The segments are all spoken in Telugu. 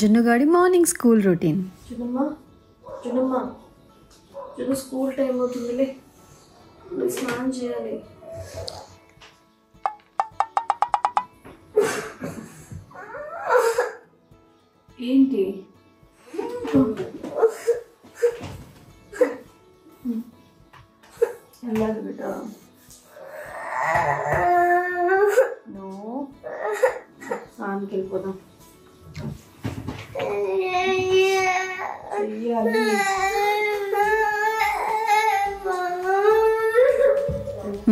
జున్నుగాడి మార్నింగ్ స్కూల్ రొటీన్. జున్ను స్కూల్ టైం అవుతుందిలే, స్నానం చేయాలి. ఏంటి వెళ్ళాలి బిడ్డ, నువ్వు స్నానానికి వెళ్ళిపోదాం.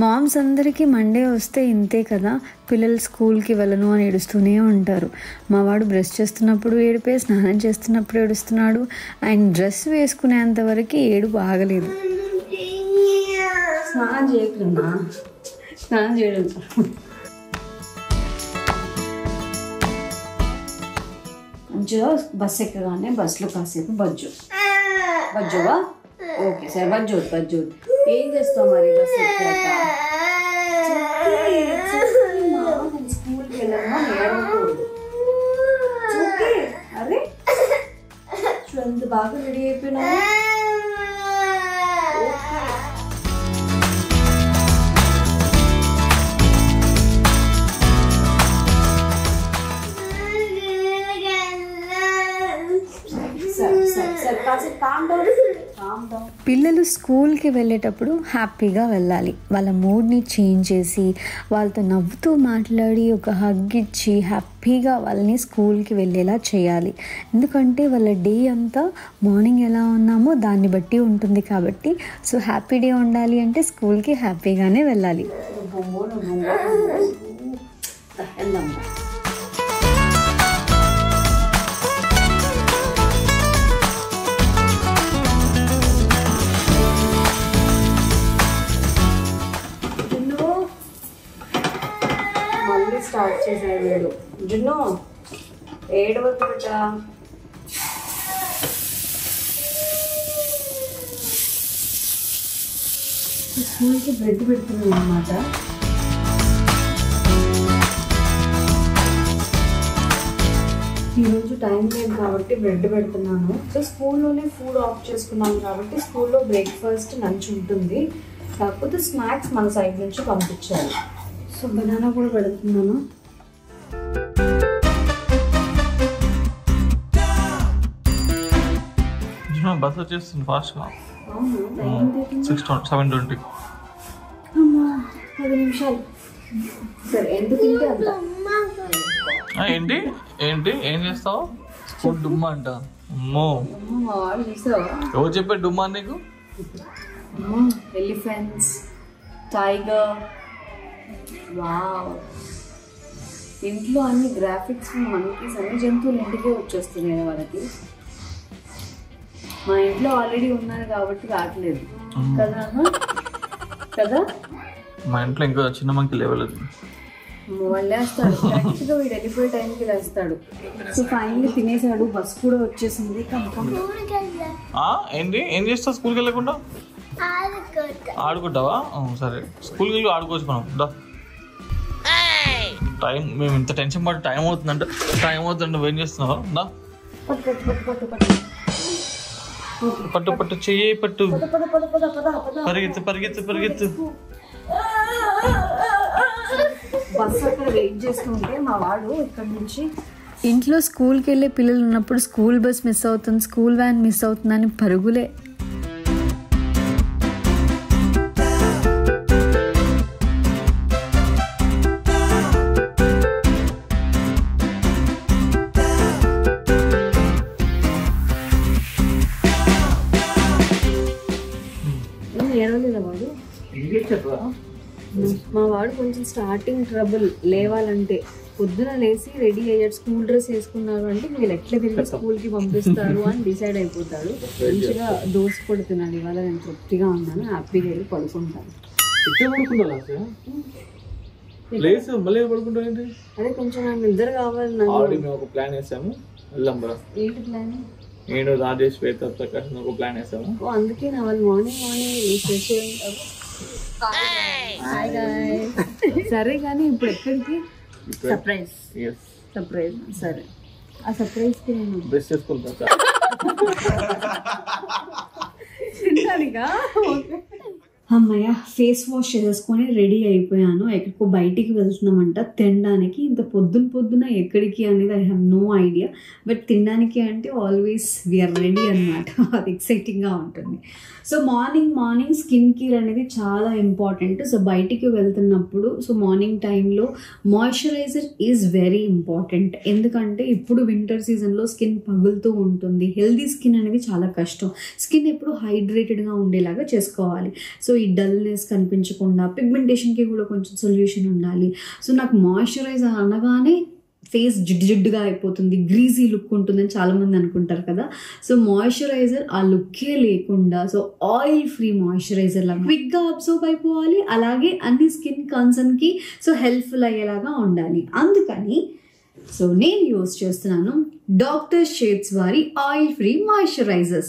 మామ్స్ అందరికీ మండే వస్తే ఇంతే కదా, పిల్లలు స్కూల్కి వెళ్ళను అని ఏడుస్తూనే ఉంటారు. మా వాడు బ్రష్ చేస్తున్నప్పుడు ఏడిపే, స్నానం చేస్తున్నప్పుడు ఏడుస్తున్నాడు. ఆయన డ్రెస్ వేసుకునేంత వరకు ఏడుపు ఆగలేదు. స్నానం చేయకుండా స్నానం చేయడం మంచిగా బస్సు ఎక్కగానే బస్సులో కాసేపు బజ్జువా ఓకే సరే బజ్జు ఏం చేస్తావు మరి బస్సు ఎక్కాక? స్కూల్కి వెళ్ళామా ఏడవకూడదు. అరే ఎంత బాగా రెడీ అయిపోయినా. పిల్లలు స్కూల్కి వెళ్ళేటప్పుడు హ్యాపీగా వెళ్ళాలి. వాళ్ళ మూడ్ని చేంజ్ చేసి వాళ్ళతో నవ్వుతూ మాట్లాడి ఒక హగ్ ఇచ్చి హ్యాపీగా వాళ్ళని స్కూల్కి వెళ్ళేలా చేయాలి. ఎందుకంటే వాళ్ళ డే అంతా మార్నింగ్ ఎలా ఉన్నామో దాన్ని బట్టి ఉంటుంది కాబట్టి సో హ్యాపీ డే ఉండాలి అంటే స్కూల్కి హ్యాపీగానే వెళ్ళాలి. మళ్ళీ స్టార్ట్ చేశాడు వీడు. జున్ను ఏడవద్దు బిడ్డ. స్కూల్కి బ్రెడ్ పెడుతున్నాను అన్నమాట. ఈరోజు టైం లేదు కాబట్టి బ్రెడ్ పెడుతున్నాను. సో స్కూల్లోనే ఫుడ్ ఆఫ్ చేసుకున్నాను కాబట్టి స్కూల్లో బ్రేక్ఫాస్ట్ లంచ్ ఉంటుంది, కాకపోతే స్నాక్స్ మన సైడ్ నుంచి పంపించాలి. సో బనానా కూడా పెడుతున్నాను. బస్ వచ్చేస్తుంది ఫాస్ట్గా. 7:20. 10 నిమిషాలు. సరే ఎంత తింటే అంత. ఏంటి ఏంటి ఏం చేస్తావు? స్కూల్ డుమ్మా అంట. అమ్మో ఎవరు చెప్పారు డుమ్మా నీకు? Elephants, tiger, wow. ఇంట్లో అన్ని గ్రాఫిక్స్ మంకీస్ అన్ని జంతువులు ఇంటికే వచ్చేస్తున్నాయి వాళ్ళకి. మా ఇంట్లో ఆల్రెడీ ఉన్నారు కాబట్టి రావట్లేదు కదా కదా. మా ఇంట్లో ఇంకా చిన్న మంకి లేవలేదు. వాళ్ళు లేస్తాడు కరెక్ట్గా, వీడు వెళ్ళిపోయే టైంకి లేస్తాడు. సో ఫైనల్లీ తినేసాడు, బస్ కూడా వచ్చేసింది. ఏంటి ఏం చేస్తావు స్కూల్కి వెళ్ళకుండా? ఆడుకుంటావా? సరే స్కూల్కి వెళ్ళి ఆడుకోవచ్చు మనం. టైం మేము ఇంత టెన్షన్ పడి టైం అవుతుందంటే నువ్వేం చేస్తున్నావా? దా పట్టు చెయ్యి పట్టు, పరిగెత్తు. బస్సు అక్కడ వెయిట్ చేస్తుంటే మా వాడు ఇక్కడ నుంచి ఇంట్లో స్కూల్కి వెళ్ళే పిల్లలు ఉన్నప్పుడు స్కూల్ బస్ మిస్ అవుతుంది, స్కూల్ వ్యాన్ మిస్ అవుతుందని పరుగులే. ఏడవలేదా వాడు? మా వాడు కొంచెం స్టార్టింగ్ ట్రబుల్. లేవాలంటే పొద్దున లేచి రెడీ అయ్యాడు, స్కూల్ డ్రెస్ వేసుకున్నారు అంటే వీళ్ళు ఎట్లా తిరిగి స్కూల్కి పంపిస్తారు అని డిసైడ్ అయిపోతాడు. మంచిగా దోశ పడుతున్నాడు. ఇవాళ నేను తృప్తిగా ఉన్నాను, హ్యాపీగా వెళ్ళి పడుకుంటాను. అదే కొంచెం నాకు నిద్ర కావాలి. ఒక ప్లాన్ వేసాము, ఏంటి ప్లాన్? నేను రాజేష్ శ్వేత ప్రకాష్ ఒక ప్లాన్ వేసాము. అందుకే నా వాళ్ళు మార్నింగ్ సరే కానీ ఇప్పుడు ఎక్కడికి? సర్ప్రైజ్. సరే ఆ సర్ప్రైజ్ బ్రష్ చేసుకుంటా అమ్మయ్య ఫేస్ వాష్ చేసుకొని రెడీ అయిపోయాను. ఎక్కడికో బయటికి వెళ్తున్నామంట తినడానికి. ఇంత పొద్దున ఎక్కడికి అనేది I have no idea. But తినడానికి అంటే ఆల్వేస్ వీఆర్ రెడీ అనమాట. అది ఎక్సైటింగ్గా ఉంటుంది. సో మార్నింగ్ స్కిన్ కేర్ అనేది చాలా ఇంపార్టెంట్. సో బయటికి వెళ్తున్నప్పుడు మార్నింగ్ టైంలో మాయిశ్చరైజర్ ఈజ్ వెరీ ఇంపార్టెంట్. ఎందుకంటే ఇప్పుడు వింటర్ సీజన్లో స్కిన్ పగులుతూ ఉంటుంది. హెల్దీ స్కిన్ అనేది చాలా కష్టం. స్కిన్ ఎప్పుడు హైడ్రేటెడ్గా ఉండేలాగా చేసుకోవాలి. సో ఈ డల్నెస్ కనిపించకుండా పిగ్మెంటేషన్కి కూడా కొంచెం సొల్యూషన్ ఉండాలి. సో నాకు మాయిశ్చరైజర్ అనగానే ఫేస్ జిడ్డుగా అయిపోతుంది, గ్రీజీ లుక్ ఉంటుందని చాలామంది అనుకుంటారు కదా. సో మాయిశ్చరైజర్ ఆ లుక్కే లేకుండా ఆయిల్ ఫ్రీ మాయిశ్చరైజర్ లాగా క్విక్గా అబ్జర్వ్ అయిపోవాలి. అలాగే అన్ని స్కిన్ కన్సర్న్కి హెల్ప్ఫుల్ అయ్యేలాగా ఉండాలి. అందుకని నేను యూజ్ చేస్తున్నాను డాక్టర్ షేడ్స్ వారి ఆయిల్ ఫ్రీ మాయిశ్చరైజర్స్.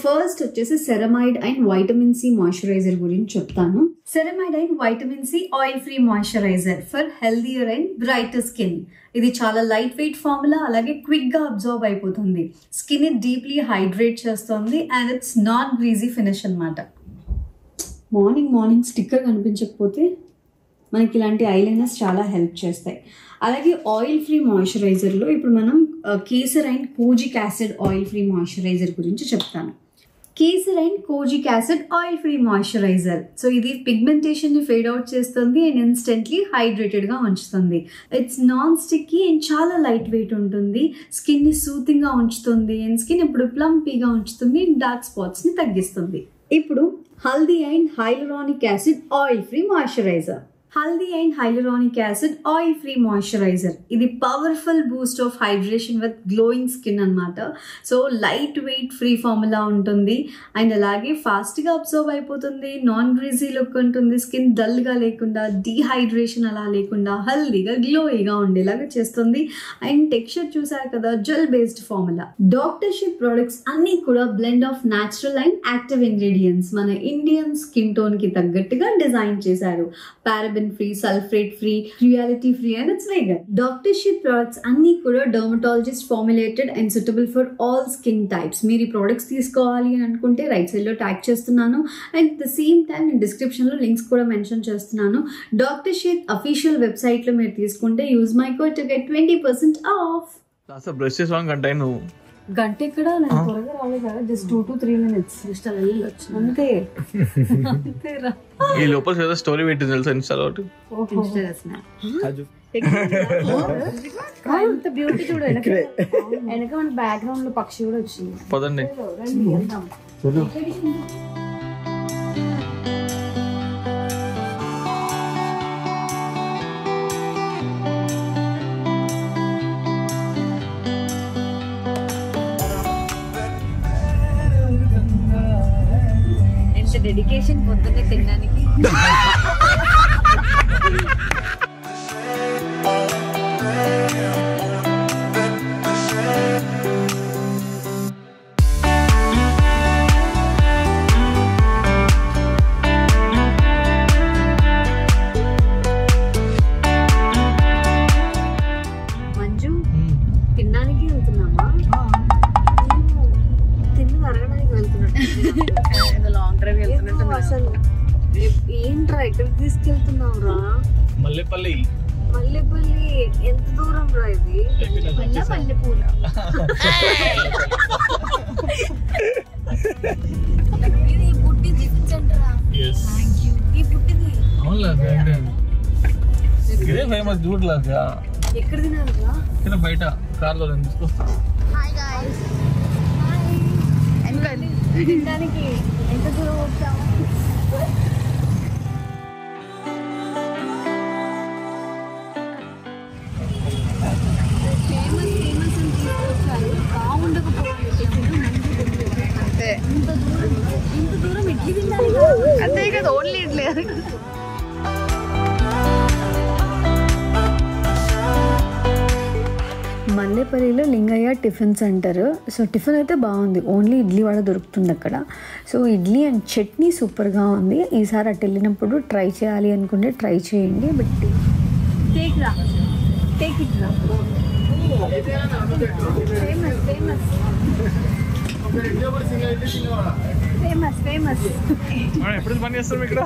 ఫస్ట్ వచ్చేసి ceramide and vitamin C moisturiser గురించి చెప్తాను. Ceramide and vitamin C oil free moisturiser for healthier and brighter skin. ఇది చాలా లైట్ వెయిట్ ఫార్ములా, అలాగే క్విక్గా అబ్జర్వ్ అయిపోతుంది. స్కిన్ని డీప్లీ హైడ్రేట్ చేస్తుంది and it's non greasy finish అనమాట. మార్నింగ్ స్టిక్కర్ కనిపించకపోతే మనకి ఇలాంటి ఐలైనర్స్ చాలా హెల్ప్ చేస్తాయి. అలాగే ఆయిల్ ఫ్రీ మాయిశ్చరైజర్లో ఇప్పుడు మనం kesar and kojic acid oil free moisturiser గురించి చెప్తాను. Kesar and kojic acid oil free moisturizer. ఇది పిగ్మెంటేషన్ని ఫేడ్ అవుట్ చేస్తుంది అండ్ ఇన్స్టెంట్లీ హైడ్రేటెడ్గా ఉంచుతుంది. ఇట్స్ నాన్ స్టిక్కీ అండ్ చాలా లైట్ వెయిట్ ఉంటుంది. స్కిన్ని సూతింగ్గా ఉంచుతుంది అండ్ స్కిన్ ఇప్పుడు ప్లంపీగా ఉంచుతుంది అండ్ డార్క్ స్పాట్స్ని తగ్గిస్తుంది. ఇప్పుడు haldi and hyaluronic acid oil free moisturizer. Haldi and hyaluronic acid oil free moisturizer. ఇది powerful boost of hydration with glowing skin light. Weight వెయిట్ ఫ్రీ ఫార్ములా ఉంటుంది అండ్ అలాగే ఫాస్ట్గా అబ్జర్వ్ అయిపోతుంది. నాన్ గ్రీజీ లుక్ ఉంటుంది. స్కిన్ డల్గా లేకుండా, డీహైడ్రేషన్ అలా లేకుండా హెల్దీగా గ్లోయిగా ఉండేలాగా చేస్తుంది. అండ్ టెక్స్చర్ చూసారు కదా, gel based formula. Doctor ship products అన్నీ కూడా blend of natural and active ingredients మన ఇండియన్ స్కిన్ టోన్కి తగ్గట్టుగా డిజైన్ చేశారు. Paraben free, sulphate free, cruelty free and it's vegan. Doctor ship products అన్ని కూడా dermatologist formulated and suitable for all skin types. మీరు ఈ ప్రొడక్ట్స్ తీసుకోవాలి అని అనుకుంటే రైట్ సైడ్లో ట్యాగ్ చేస్తున్నాను అండ్ ద సేమ్ టైం నేను డిస్క్రిప్షన్లో లింక్స్ కూడా మెన్షన్ చేస్తున్నాను. డాక్టర్ షిప్ అఫీషియల్ వెబ్సైట్లో మీరు తీసుకుంటే use my code to get 20% of. Brush చేసాను గంట నువ్వు గంట ఇక్కడ నేను త్వరగా రాలేదు కదా, జస్ట్ 2 to 3 minutes అంతే. అంతేరా. ఈ లోపల ఏదో స్టోరీ పెట్టి తెలుసా ఇన్స్టాలో ఎంత బ్యూటీ చూడు. వెనక మన బ్యాక్గ్రౌండ్ లో పక్షి కూడా వచ్చింది. పదండి. డెడికేషన్ పొద్దున్నే తినడానికి. మంజు తినడానికి వెళ్తున్నామా? తిన్ను తరగడానికి వెళ్తున్నట్టు లాంగ్ డ్రైవ్ వెళ్తున్నట్టు. అసలు ఏంట్రా ఎక్కడికి తీసుకెళ్తున్నావు రా? మల్లెపల్లి. ఎంత దూరం రా ఇది? మల్లెపూల. ఇది పుట్టి టిఫిన్ సెంటర్. ఈ పుట్టిది ఇదే ఫేమస్ జూట్ లాగా. ఎక్కడ తినాలిరా? ఇక్కడ బయట కార్లో తీసుకో. తినడానికి ఎంత దూరం వచ్చాము? ఫేమస్ అని తీసుకొచ్చారు. బాగుండకపోవాలి అంతే. ఇంత దూరం ఇడ్లీ తినాలి అంతే కదా, ఓన్లీ ఇడ్లీ. మల్లేపల్లిలో లింగయ్య టిఫిన్ సెంటర్. టిఫిన్ అయితే బాగుంది, ఓన్లీ ఇడ్లీ వడ దొరుకుతుంది అక్కడ. ఇడ్లీ అండ్ చట్నీ సూపర్గా ఉంది. ఈసారి అటు వెళ్ళినప్పుడు ట్రై చేయాలి అనుకుంటే ట్రై చేయండి. బట్ టేక్ ఇట్ రా. ఫేమస్ ఫేమస్ ఎప్పుడు పని చేస్తాం ఇక్కడ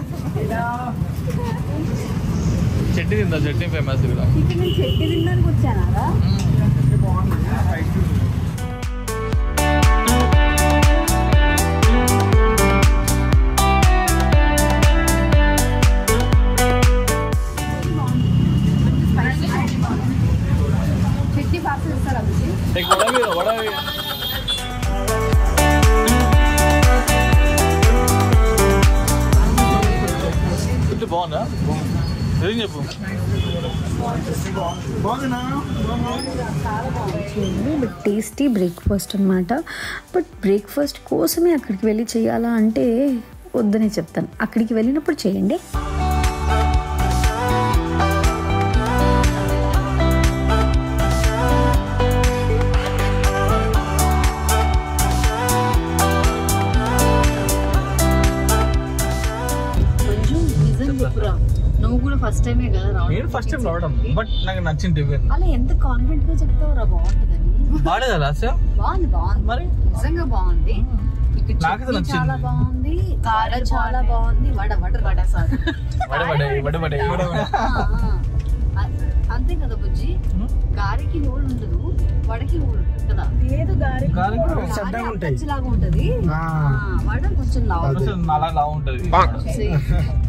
చట్నీ తిందా చట్నీ ఫేమస్ ఇక్కడ చెట్టు తినడానికి వచ్చానా చట్నీ బాగా చేస్తారా బాగుందా ఏం చెప్పు బట్ టేస్టీ బ్రేక్ఫాస్ట్ అనమాట. బట్ బ్రేక్ఫాస్ట్ కోసమే అక్కడికి వెళ్ళి చేయాలా అంటే వద్దనే చెప్తాను. అక్కడికి వెళ్ళినప్పుడు చేయండి. నువ్వు కూడా ఫస్ట్ టైమే కదా రావడం? నేను ఫస్ట్ టైం రావడం, బట్ నాకు నచ్చింది టిఫిన్. అలా ఎంత కాన్ఫిడెంట్ గా చెప్తావురా బాగుంటుందని. బాగాలేదా లాస్ట్ బాగుంది బాగుంది మరి నిజంగా బాగుంది. నాకు చాలా బాగుంది, కార చాలా బాగుంది. అంతే కదా బుజ్జి, గారికి హోల్ ఉండదు, వడకి హోల్ ఉంటుంది కదా. లేదు గారెలాగా ఉంటది, వడ కొంచెం లావు ఉంటది.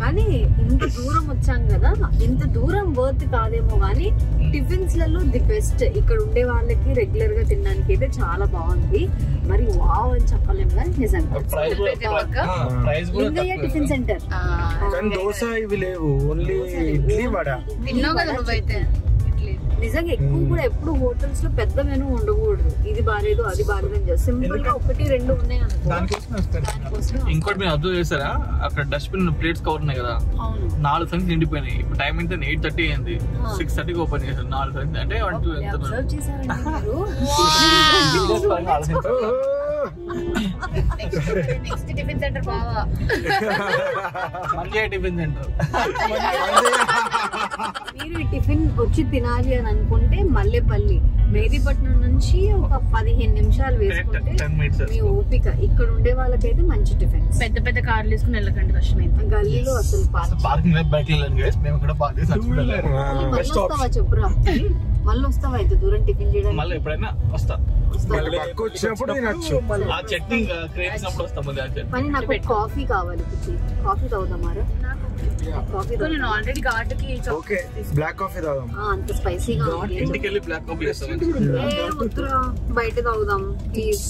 కానీ ఇంత దూరం వచ్చాం కదా, ఇంత దూరం వర్త్ కాదేమో కానీ టిఫిన్స్ లలో ది బెస్ట్. ఇక్కడ ఉండే వాళ్ళకి రెగ్యులర్ గా తినడానికి అయితే చాలా బాగుంది. మరి వావ్ అని చెప్పలేము కానీ నిజంగా లింగయ్య టిఫిన్ సెంటర్. దోశ ఇవి లేవు, ఓన్లీ ఇడ్లీ వడ. తిన్నావు కదా నువ్వైతే. నిజంగా ఎక్కువ కూడా ఎప్పుడు హోటల్స్ లో పెద్ద మెనూ ఉండకూడదు. ఇది బాలేదు అది బాలేదు అని చెప్పి సింపుల్ గా 1-2 ఉన్నాయి అనుకో. ఇంకోటి మీరు అబ్జర్వ్ చేస్తారా, అక్కడ డస్ట్బిన్ ప్లేట్స్ కవర్ ఉన్నాయి కదా, 4 సంఖ్య నిండిపోయినాయి. ఇప్పుడు టైం ఎంత 8:30 అయింది, 6:30కి ఓపెన్ చేశారు. 4 సంఖ్య అంటే 1 2 ఎంత నెక్స్ట్ టిఫిన్ సెంటర్ బావా, మంచిగా టిఫిన్ సెంటర్. మీరు ఈ టిఫిన్ వచ్చి తినాలి అని అనుకుంటే మల్లెపల్లి మేదీపట్నం నుంచి ఒక 15 నిమిషాలు వేసుకుంటే మీ ఓపిక. ఇక్కడ ఉండే వాళ్ళకైతే మంచి టిఫిన్. పెద్ద పెద్ద కార్లు వేసుకుని వెళ్ళకండి, కష్టమైంది. గల్లీలో అసలు పార్కింగ్ బైక్ మేము కూడా పార్క్ మళ్ళీ వస్తావా చెప్పురా, మళ్ళీ వస్తావా అయితే దూరం టిఫిన్ చేయడానికి? మళ్ళీ ఎప్పుడైనా వస్తా. వచ్చినప్పుడు ఆ చట్నీ క్రేసినప్పుడు వస్తాం. కానీ నాకు కాఫీ కావాలి, కాఫీ తాగుదామారా? కాఫీ నేను ఆల్రెడీ ఘాటుకి బ్లాక్ కాఫీ తాగుదాం. అంత స్పైసీగా ఇంటికి వెళ్ళి బ్లాక్ కాఫీ చేస్తాం. బయట తాగుదాం ప్లీజ్.